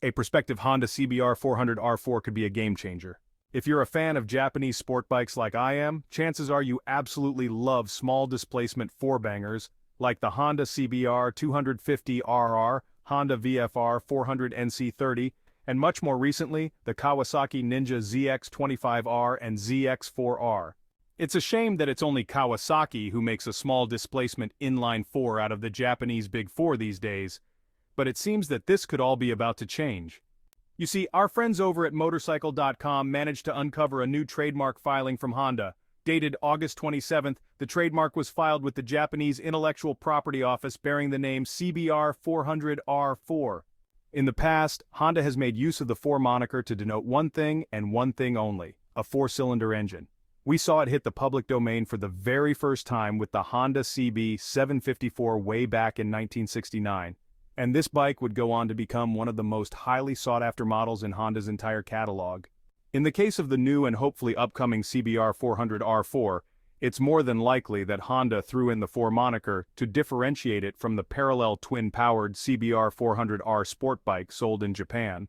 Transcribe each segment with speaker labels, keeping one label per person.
Speaker 1: A prospective Honda CBR400R4 could be a game changer. If you're a fan of Japanese sport bikes like I am, chances are you absolutely love small displacement four-bangers like the Honda CBR250RR, Honda VFR 400 NC30, and much more recently, the Kawasaki Ninja ZX25R and ZX4R. It's a shame that it's only Kawasaki who makes a small displacement inline four out of the Japanese Big Four these days, but it seems that this could all be about to change. You see, our friends over at motorcycle.com managed to uncover a new trademark filing from Honda. Dated August 27th, the trademark was filed with the Japanese Intellectual Property Office bearing the name CBR400R4. In the past, Honda has made use of the 4 moniker to denote one thing and one thing only, a 4-cylinder engine. We saw it hit the public domain for the very first time with the Honda CB754 way back in 1969. And this bike would go on to become one of the most highly sought-after models in Honda's entire catalog. In the case of the new and hopefully upcoming CBR400R4, it's more than likely that Honda threw in the 4 moniker to differentiate it from the parallel twin-powered CBR400R sport bike sold in Japan.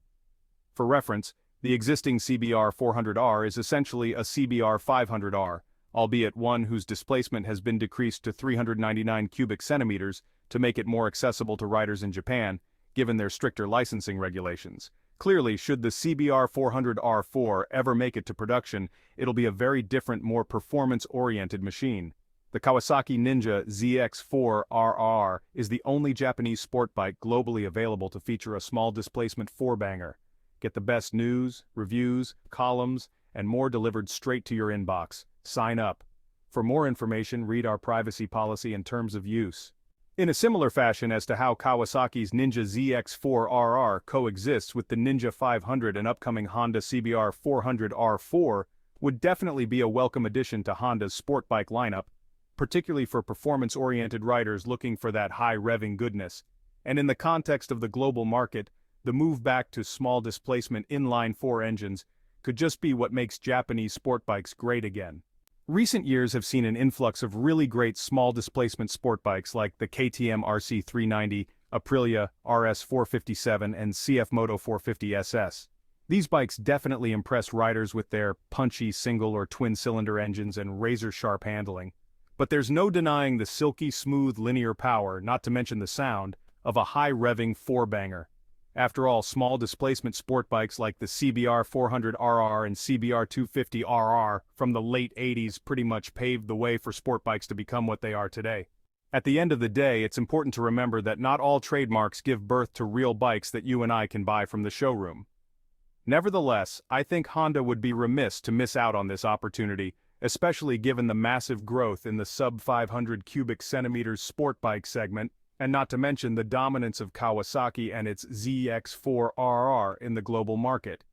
Speaker 1: For reference, the existing CBR400R is essentially a CBR500R, albeit one whose displacement has been decreased to 399 cubic centimeters to make it more accessible to riders in Japan, given their stricter licensing regulations. Clearly, should the CBR400R4 ever make it to production, it'll be a very different, more performance-oriented machine. The Kawasaki Ninja ZX4RR is the only Japanese sport bike globally available to feature a small displacement 4-banger. Get the best news, reviews, columns, and more delivered straight to your inbox. Sign up. For more information, read our privacy policy and terms of use. In a similar fashion as to how Kawasaki's Ninja ZX4RR coexists with the Ninja 500 and upcoming Honda CBR400R4 would definitely be a welcome addition to Honda's sport bike lineup, particularly for performance-oriented riders looking for that high-revving goodness. And in the context of the global market, the move back to small displacement inline 4 engines could just be what makes Japanese sport bikes great again. Recent years have seen an influx of really great small displacement sport bikes like the KTM RC390, Aprilia RS457 and CF Moto 450 SS. These bikes definitely impress riders with their punchy single or twin-cylinder engines and razor-sharp handling. But there's no denying the silky smooth linear power, not to mention the sound, of a high-revving 4-banger. After all, small displacement sport bikes like the CBR400RR and CBR250RR from the late 80s pretty much paved the way for sport bikes to become what they are today. At the end of the day, it's important to remember that not all trademarks give birth to real bikes that you and I can buy from the showroom. Nevertheless, I think Honda would be remiss to miss out on this opportunity, especially given the massive growth in the sub-500 cubic centimeters sport bike segment, and not to mention the dominance of Kawasaki and its ZX4RR in the global market.